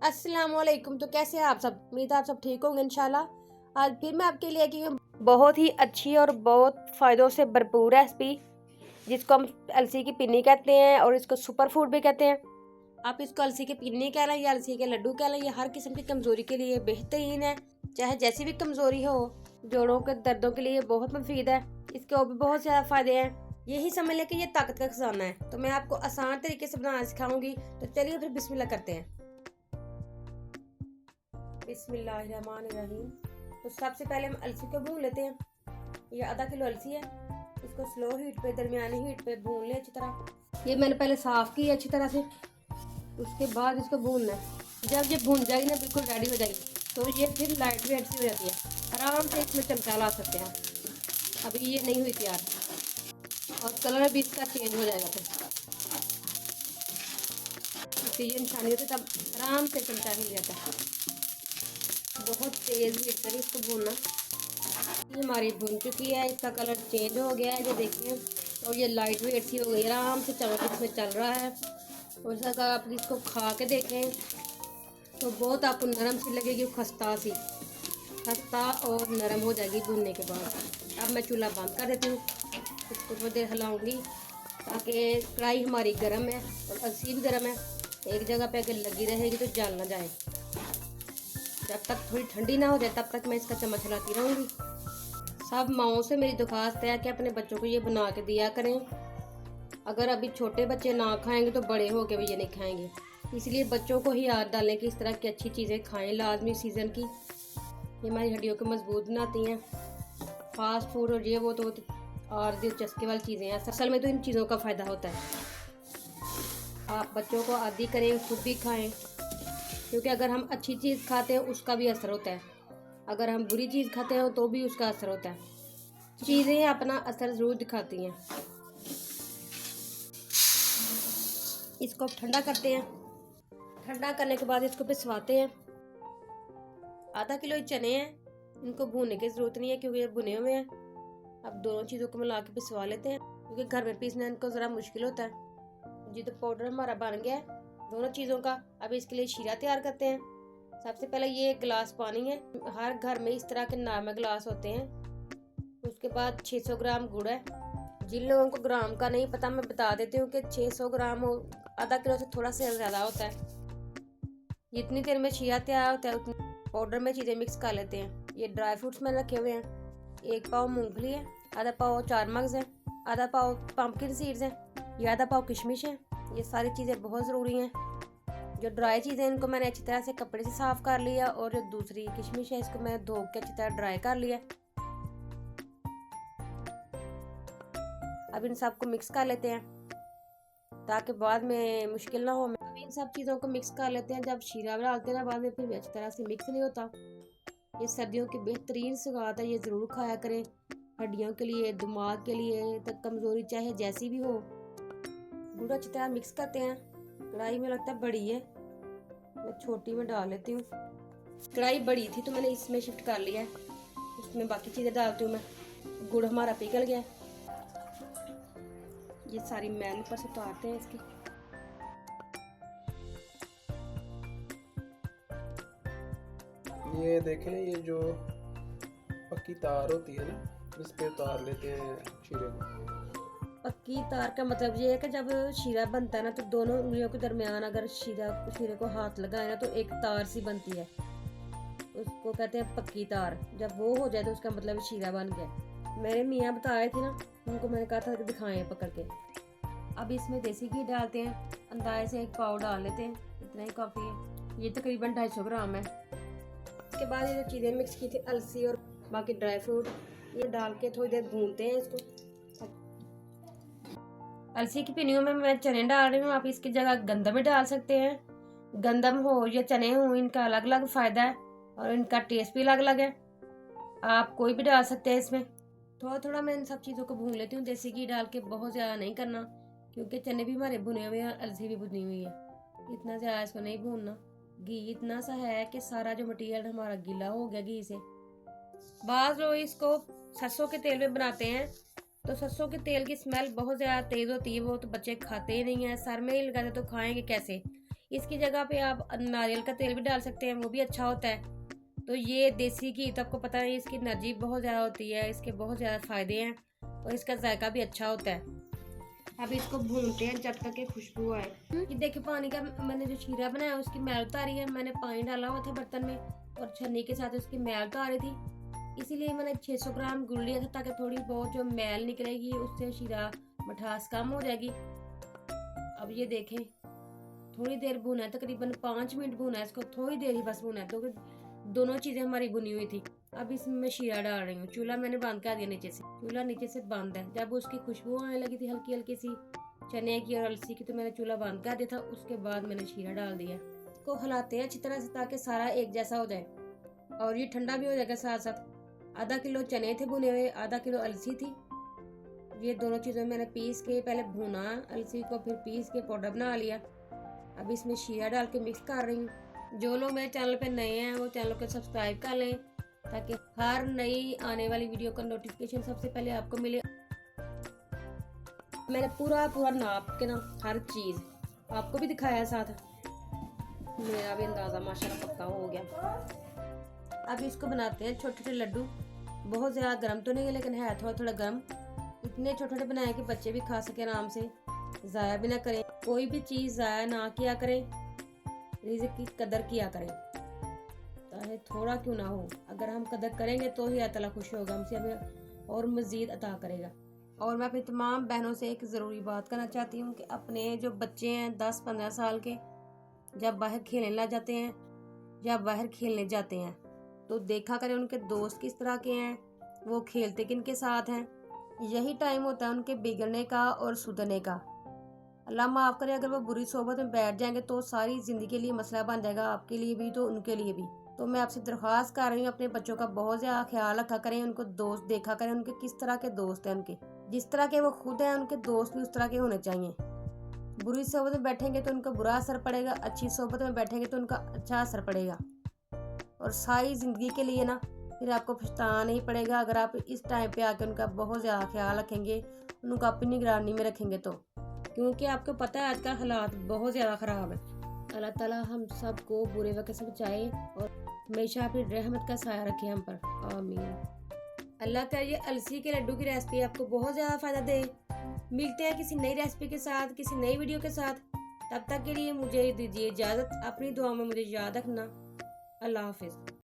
अस्सलामुअलैकुम। तो कैसे हैं आप सब? उम्मीद है आप सब ठीक होंगे इंशाल्लाह। आज फिर मैं आपके लिए की बहुत ही अच्छी और बहुत फ़ायदों से भरपूर रेसिपी, जिसको हम अलसी की पिन्नी कहते हैं और इसको सुपर फूड भी कहते हैं। आप इसको अलसी की पिन्नी कह लें या अलसी के लड्डू कह लें, ये हर किस्म की कमज़ोरी के लिए बेहतरीन है। चाहे जैसी भी कमज़ोरी हो, जोड़ों के दर्दों के लिए बहुत मुफीद है। इसके और भी बहुत ज़्यादा फ़ायदे हैं। यही समझ लें कि ये ताकत का खजाना है। तो मैं आपको आसान तरीके से बनाना सिखाऊंगी। तो चलिए फिर बिस्मिल्लाह करते हैं। बिस्मिल्लाहिर्रहमानिर्रहीम। तो सबसे पहले हम अलसी को भून लेते हैं। ये आधा किलो अलसी है। इसको स्लो हीट पे, दरमियानी हीट पे भून लें अच्छी तरह। ये मैंने पहले साफ़ की अच्छी तरह से। उसके बाद इसको भूनना है। जब ये भून जाएगी ना, बिल्कुल रेडी हो जाएगी, तो ये फिर लाइट वेट सी हो जाती है। आराम से इसमें चमचा ला सकते हैं। अभी ये नहीं हुई तैयार और कलर भी इसका चेंज हो जाएगा। फिर ये निशानी होती है, तब आराम से चमचा हिल जाता है। बहुत तेज़ हीट पर इसको भूनना। ये हमारी भून चुकी है, इसका कलर चेंज हो गया है, ये देखिए। और ये लाइट वेट सी हो गई, आराम से चमच इसमें चल रहा है। और अगर आप इसको खा के देखें तो बहुत आपको नरम सी लगेगी, खस्ता और नरम हो जाएगी भूनने के बाद। अब मैं चूल्हा बंद कर देती हूँ। इसको थोड़ी देर हिलाऊंगी ताकि कढ़ाई हमारी गर्म है और अलसी भी गर्म है। एक जगह पे अगर लगी रहेगी तो जल ना जाए। जब तक थोड़ी ठंडी ना हो जाए तब तक मैं इसका चम्मच हिलाती रहूँगी। सब माओं से मेरी दरख्वास्त है कि अपने बच्चों को ये बना के दिया करें। अगर अभी छोटे बच्चे ना खाएंगे तो बड़े होकर भी ये नहीं खाएंगे। इसलिए बच्चों को ही याद डालें कि इस तरह की अच्छी चीज़ें खाएं लाजमी सीज़न की। ये हमारी हड्डियों को मजबूत बनाती हैं। फास्ट फूड और ये वो तो और दिलचस्पी वाली चीज़ें हैं। असल में तो इन चीज़ों का फ़ायदा होता है। आप बच्चों को आदी करें, खुद भी खाएँ, क्योंकि अगर हम अच्छी चीज़ खाते हैं उसका भी असर होता है। अगर हम बुरी चीज़ खाते हैं तो भी उसका असर होता है। चीज़ें अपना असर ज़रूर दिखाती हैं। इसको ठंडा करते हैं। ठंडा करने के बाद इसको पिसवाते हैं। आधा किलो चने हैं, इनको भूनने की ज़रूरत नहीं है क्योंकि ये भुने हुए हैं। अब दोनों चीज़ों को मिला के पिसवा लेते हैं, क्योंकि घर में पीसना इनको ज़रा मुश्किल होता है। जी, तो पाउडर हमारा बन गया है दोनों चीज़ों का। अब इसके लिए शीरा तैयार करते हैं। सबसे पहले ये एक गिलास पानी है। हर घर में इस तरह के नार्मल गिलास होते हैं। उसके बाद 600 ग्राम गुड़ है। जिन लोगों को ग्राम का नहीं पता, मैं बता देती हूँ कि 600 ग्राम हो, आधा किलो से थोड़ा सा ज़्यादा होता है। जितनी देर में शीरा तैयार होता है उतनी पाउडर में चीज़ें मिक्स कर लेते हैं। ये ड्राई फ्रूट्स मैंने रखे हुए हैं। 1 पाव मूंगफली है, आधा पाव चार मगज़ है, आधा पाव पम्पकिन सीड्स हैं, ये आधा पाव किशमिश है। ये सारी चीज़ें बहुत ज़रूरी हैं। जो ड्राई चीज़ें इनको मैंने अच्छी तरह से कपड़े से साफ़ कर लिया, और जो दूसरी किशमिश है इसको मैंने धो के अच्छी तरह ड्राई कर लिया। अब इन सबको मिक्स कर लेते हैं ताकि बाद में मुश्किल ना हो। अब इन सब चीज़ों को मिक्स कर लेते हैं। जब शीरा डालते हैं ना, बाद में फिर भी अच्छी तरह से मिक्स नहीं होता। ये सर्दियों की बेहतरीन सौगात है, ये ज़रूर खाया करें। हड्डियों के लिए, दिमाग के लिए, तो कमज़ोरी चाहे जैसी भी हो। गुड़ अच्छी तरह मिक्स करते हैं। कढ़ाई में लगता है बड़ी है, मैं छोटी में डाल लेती हूँ। कढ़ाई बड़ी थी तो मैंने इसमें शिफ्ट कर लिया है। उसमें बाकी चीज़ें डालती हूँ मैं। गुड़ हमारा पिघल गया। ये सारी मैल ऊपर से उतारते हैं इसकी। ये देखें, ये जो पक्की तार होती है ना, इस पे उतार लेते हैं शीरे को। पक्की तार का मतलब ये है कि जब शीरा बनता है ना, तो दोनों उंगलियों के दरमियान अगर शीरे को हाथ लगाए ना, तो एक तार सी बनती है। उसको कहते हैं पक्की तार। जब वो हो जाए तो उसका मतलब शीरा बन गया। मेरे मियाँ बताए थे ना, उनको मैंने कहा था कि दिखाएं पकड़ के। अब इसमें देसी घी डालते हैं। अंदाजे से 1 पाव डाल लेते हैं, इतना ही काफ़ी है। ये तकरीबन 250 ग्राम है। इसके बाद ये जो चीज़ें मिक्स की थी, अलसी और बाकी ड्राई फ्रूट, ये डाल के थोड़ी देर भूनते हैं इसको। अलसी की पिन्नियों में मैं चने डाल रही हूँ। आप इसकी जगह गंदम भी डाल सकते हैं। गंदम हो या चने हो, इनका अलग अलग फ़ायदा है और इनका टेस्ट भी अलग अलग है। आप कोई भी डाल सकते हैं इसमें। थोड़ा थोड़ा मैं इन सब चीज़ों को भून लेती हूँ, देसी घी डाल के। बहुत ज़्यादा नहीं करना, क्योंकि चने भी हमारे भुने हुए हैं, अलसी भी भुनी हुई है। इतना ज़्यादा इसको नहीं भूनना। घी इतना सा है कि सारा जो मटेरियल हमारा गीला हो गया घी से। बाज़ लोग इसको सरसों के तेल में बनाते हैं, तो सरसों के तेल की स्मेल बहुत ज़्यादा तेज़ होती है। वो तो बच्चे खाते ही नहीं हैं, सर में ही लगाते तो खाएंगे कैसे। इसकी जगह पे आप नारियल का तेल भी डाल सकते हैं, वो भी अच्छा होता है। तो ये देसी घी तो आपको पता है इसकी एनर्जी बहुत ज़्यादा होती है, इसके बहुत ज़्यादा फ़ायदे हैं और इसका जायका भी अच्छा होता है। अब इसको भूनते हैं जब तक कि खुशबू आए। ये देखिए पानी का मैंने जो शीरा बनाया उसकी मैल उतारी है। मैंने पानी डाला हुआ था बर्तन में और छन्नी के साथ उसकी मैल उतारी थी, इसीलिए मैंने 600 ग्राम गुड़ लिया था ताकि थोड़ी बहुत जो मैल निकलेगी उससे शीरा मिठास कम हो जाएगी। अब ये देखें थोड़ी देर भुना है, तकरीबन 5 मिनट भुना है इसको, थोड़ी देर ही बस भुना है, तो दोनों चीज़ें हमारी भुनी हुई थी। अब इसमें मैं शीरा डाल रही हूँ। चूल्हा मैंने बंद कर दिया, नीचे से चूल्हा नीचे से बंद है। जब उसकी खुशबू आने लगी थी हल्की हल्की सी चने की और अलसी की, तो मैंने चूल्हा बंद कर दिया था। उसके बाद मैंने शीरा डाल दिया। इसको हिलाते हैं अच्छी तरह से ताकि सारा एक जैसा हो जाए और ये ठंडा भी हो जाएगा साथ साथ। आधा किलो चने थे भुने हुए, आधा किलो अलसी थी। ये दोनों चीज़ों मैंने पीस के पहले भुना अलसी को, फिर पीस के पाउडर बना लिया। अब इसमें शीरा डाल के मिक्स कर रही हूँ। जो लोग मेरे चैनल पे नए हैं वो चैनल को सब्सक्राइब कर लें ताकि हर नई आने वाली वीडियो का नोटिफिकेशन सबसे पहले आपको मिले। मैंने पूरा नाप के ना हर चीज़ आपको भी दिखाया साथ। मेरा भी अंदाज़ा माशाल्लाह पक्का हो गया। अब इसको बनाते हैं छोटे छोटे लड्डू। बहुत ज़्यादा गर्म तो नहीं है लेकिन है थोड़ा थोड़ा गर्म। इतने छोटे छोटे बनाए कि बच्चे भी खा सके आराम से, ज़ाया भी ना करें। कोई भी चीज़ ज़ाया ना किया करें, रिज़्क़ की कदर किया करें, चाहे थोड़ा क्यों ना हो। अगर हम कदर करेंगे तो ही अल्लाह ताला खुश होगा हमसे, हमें और मज़ीद अता करेगा। और मैं अपनी तमाम बहनों से एक ज़रूरी बात करना चाहती हूँ कि अपने जो बच्चे हैं 10-15 साल के, जब बाहर खेलने लग जाते हैं या बाहर खेलने जाते हैं तो देखा करें उनके दोस्त किस तरह के हैं, वो खेलते किन के साथ हैं। यही टाइम होता है उनके बिगड़ने का और सुधरने का। अल्लाह माफ़ करे, अगर वो बुरी सोबत में बैठ जाएंगे तो सारी ज़िंदगी के लिए मसला बन जाएगा, आपके लिए भी तो उनके लिए भी। तो मैं आपसे दरख्वास्त कर रही हूँ अपने बच्चों का बहुत ज़्यादा ख्याल रखा करें, उनको दोस्त देखा करें, उनके किस तरह के दोस्त हैं, उनके जिस तरह के वो खुद हैं उनके दोस्त भी उस तरह के होने चाहिए। बुरी सोबत में बैठेंगे तो उनका बुरा असर पड़ेगा, अच्छी सोबत में बैठेंगे तो उनका अच्छा असर पड़ेगा। और सारी ज़िंदगी के लिए ना फिर आपको पछताना नहीं पड़ेगा अगर आप इस टाइम पे आके उनका बहुत ज़्यादा ख्याल रखेंगे, उनको अपनी निगरानी में रखेंगे तो। क्योंकि आपको पता है आजकल हालात बहुत ज़्यादा ख़राब है। अल्लाह ताला हम सबको बुरे वक्त से बचाए और हमेशा अपनी रहमत का साया रखे हम पर, आमीन। अल्लाह का ये अलसी के लड्डू की रेसिपी आपको बहुत ज़्यादा फ़ायदा दे। मिलते हैं किसी नई रेसिपी के साथ, किसी नई वीडियो के साथ। तब तक के लिए मुझे दीजिए इजाज़त। अपनी दुआ में मुझे याद रखना। अल्लाह हाफिज़।